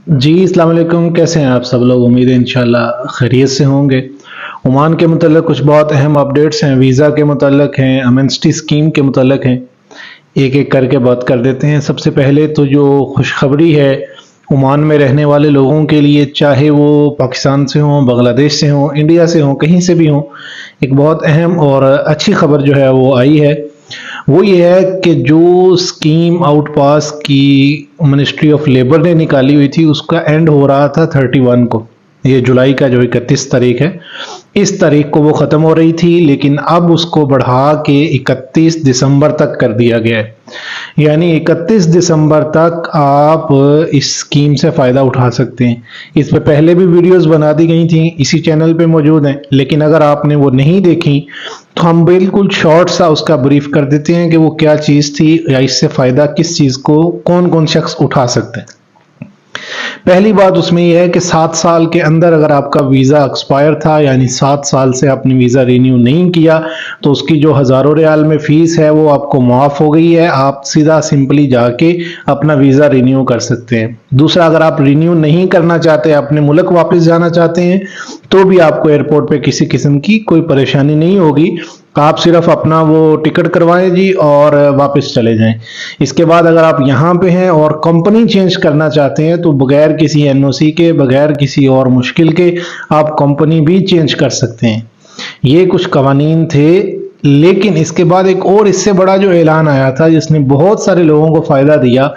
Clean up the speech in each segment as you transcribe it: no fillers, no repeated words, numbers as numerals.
जी अस्सलाम वालेकुम। कैसे हैं आप सब लोग? उम्मीद है इंशाल्लाह खैरियत से होंगे। ओमान के मुतल्लिक़ कुछ बहुत अहम अपडेट्स हैं, वीज़ा के मुतल्लिक़ हैं, अमेनिटी स्कीम के मुतल्लिक़ हैं। एक एक करके बात कर देते हैं। सबसे पहले तो जो खुशखबरी है ओमान में रहने वाले लोगों के लिए, चाहे वो पाकिस्तान से हों, बांग्लादेश से हों, इंडिया से हों, कहीं से भी हों, एक बहुत अहम और अच्छी खबर जो है वो आई है। वो ये है कि जो स्कीम आउटपास की मिनिस्ट्री ऑफ लेबर ने निकाली हुई थी, उसका एंड हो रहा था 31 को। ये जुलाई का जो 31 तारीख है, इस तारीख को वो ख़त्म हो रही थी, लेकिन अब उसको बढ़ा के 31 दिसंबर तक कर दिया गया है। यानी 31 दिसंबर तक आप इस स्कीम से फ़ायदा उठा सकते हैं। इस पे पहले भी वीडियोस बना दी गई थी, इसी चैनल पे मौजूद हैं, लेकिन अगर आपने वो नहीं देखी तो हम बिल्कुल शॉर्ट सा उसका ब्रीफ कर देते हैं कि वो क्या चीज़ थी या इससे फ़ायदा किस चीज़ को कौन कौन शख्स उठा सकते हैं। पहली बात उसमें यह है कि 7 साल के अंदर अगर आपका वीज़ा एक्सपायर था, यानी 7 साल से आपने वीज़ा रिन्यू नहीं किया, तो उसकी जो हज़ारों रियाल में फ़ीस है वो आपको माफ़ हो गई है। आप सीधा सिंपली जाके अपना वीज़ा रिन्यू कर सकते हैं। दूसरा, अगर आप रिन्यू नहीं करना चाहते, अपने मुल्क वापस जाना चाहते हैं, तो भी आपको एयरपोर्ट पे किसी किस्म की कोई परेशानी नहीं होगी। आप सिर्फ अपना वो टिकट करवाएं जी और वापस चले जाएं। इसके बाद अगर आप यहाँ पे हैं और कंपनी चेंज करना चाहते हैं, तो बगैर किसी एनओसी के, बगैर किसी और मुश्किल के आप कंपनी भी चेंज कर सकते हैं। ये कुछ कवानीन थे, लेकिन इसके बाद एक और इससे बड़ा जो ऐलान आया था जिसने बहुत सारे लोगों को फ़ायदा दिया,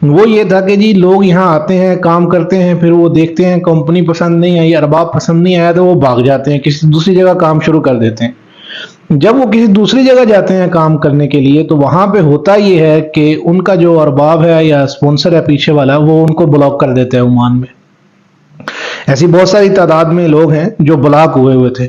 वो ये था कि जी लोग यहाँ आते हैं, काम करते हैं, फिर वो देखते हैं कंपनी पसंद नहीं आई, अरबाब पसंद नहीं आया, तो वो भाग जाते हैं, किसी दूसरी जगह काम शुरू कर देते हैं। जब वो किसी दूसरी जगह जाते हैं काम करने के लिए, तो वहां पे होता ये है कि उनका जो अरबाब है या स्पॉन्सर है पीछे वाला, वो उनको ब्लॉक कर देते हैं ओमान में। ऐसी बहुत सारी तादाद में लोग हैं जो ब्लॉक हुए हुए थे,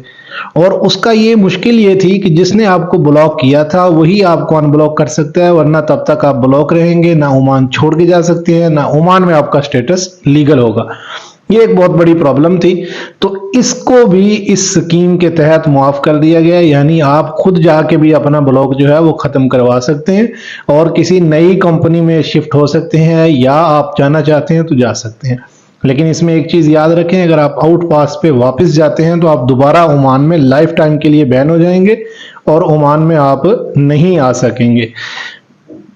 और उसका ये मुश्किल ये थी कि जिसने आपको ब्लॉक किया था वही आपको अनब्लॉक कर सकता है, वरना तब तक आप ब्लॉक रहेंगे, ना ओमान छोड़ के जा सकते हैं, ना ओमान में आपका स्टेटस लीगल होगा। ये एक बहुत बड़ी प्रॉब्लम थी, तो इसको भी इस स्कीम के तहत मुआफ कर दिया गया। यानी आप खुद जाके भी अपना ब्लॉक जो है वो ख़त्म करवा सकते हैं और किसी नई कंपनी में शिफ्ट हो सकते हैं, या आप जाना चाहते हैं तो जा सकते हैं। लेकिन इसमें एक चीज़ याद रखें, अगर आप आउट पास पे वापस जाते हैं तो आप दोबारा ओमान में लाइफ टाइम के लिए बैन हो जाएंगे और ओमान में आप नहीं आ सकेंगे।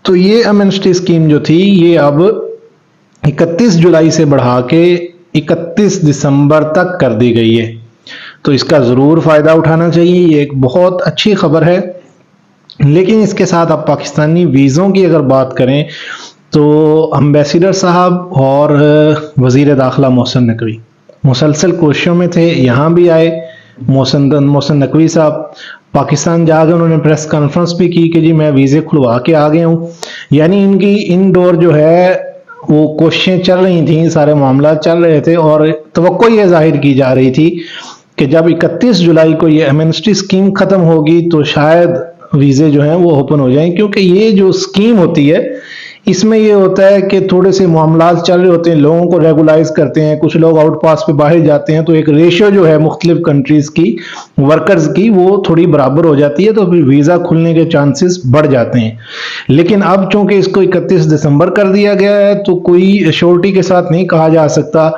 तो ये अमेनिटी स्कीम जो थी, ये अब 31 जुलाई से बढ़ा के 31 दिसंबर तक कर दी गई है। तो इसका ज़रूर फ़ायदा उठाना चाहिए, ये एक बहुत अच्छी खबर है। लेकिन इसके साथ अब पाकिस्तानी वीज़ों की अगर बात करें, तो अम्बेसडर साहब और वज़ीर दाखिला मोहसिन नकवी मुसलसल कोशिशों में थे, यहाँ भी आए। मोहसिन नकवी साहब पाकिस्तान जाकर उन्होंने प्रेस कॉन्फ्रेंस भी की कि जी मैं वीज़े खुलवा के आ गया हूँ। यानी इनकी इनडोर जो है वो कोशिशें चल रही थी, सारे मामला चल रहे थे, और तवक्को ये जाहिर की जा रही थी कि जब 31 जुलाई को ये अमेनिटी स्कीम ख़त्म होगी तो शायद वीज़े जो हैं वो ओपन हो जाएं। क्योंकि ये जो स्कीम होती है, इसमें ये होता है कि थोड़े से मामला चल रहे होते हैं, लोगों को रेगुलाइज करते हैं, कुछ लोग आउट पास पे बाहर जाते हैं, तो एक रेशियो जो है मुख्तलिफ कंट्रीज की वर्कर्स की वो थोड़ी बराबर हो जाती है, तो फिर वीज़ा खुलने के चांसेस बढ़ जाते हैं। लेकिन अब चूंकि इसको 31 दिसंबर कर दिया गया है, तो कोई एश्योरिटी के साथ नहीं कहा जा सकता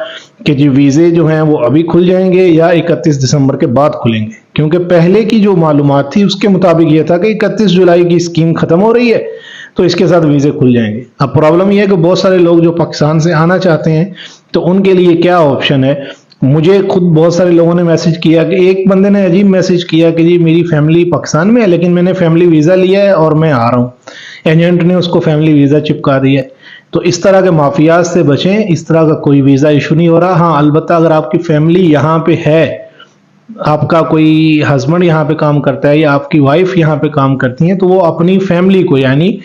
कि जी वीज़े जो हैं वो अभी खुल जाएंगे या 31 दिसंबर के बाद खुलेंगे। क्योंकि पहले की जो मालूमात थी उसके मुताबिक ये था कि 31 जुलाई की स्कीम ख़त्म हो रही है, तो इसके साथ वीज़े खुल जाएंगे। अब प्रॉब्लम यह है कि बहुत सारे लोग जो पाकिस्तान से आना चाहते हैं, तो उनके लिए क्या ऑप्शन है। मुझे खुद बहुत सारे लोगों ने मैसेज किया, कि एक बंदे ने अजीब मैसेज किया कि जी मेरी फैमिली पाकिस्तान में है, लेकिन मैंने फैमिली वीज़ा लिया है और मैं आ रहा हूँ, एजेंट ने उसको फैमिली वीज़ा चिपका दिया है। तो इस तरह के माफियाज से बचें, इस तरह का कोई वीज़ा इशू नहीं हो रहा। हाँ, अलबत्ता अगर आपकी फैमिली यहाँ पे है, आपका कोई हस्बैंड यहाँ पे काम करता है या आपकी वाइफ यहाँ पे काम करती है, तो वो अपनी फैमिली को, यानी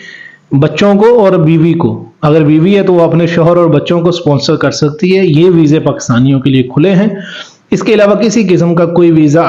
बच्चों को और बीवी को, अगर बीवी है तो वो अपने शौहर और बच्चों को स्पॉन्सर कर सकती है। ये वीज़े पाकिस्तानियों के लिए खुले हैं। इसके अलावा किसी किस्म का कोई वीज़ा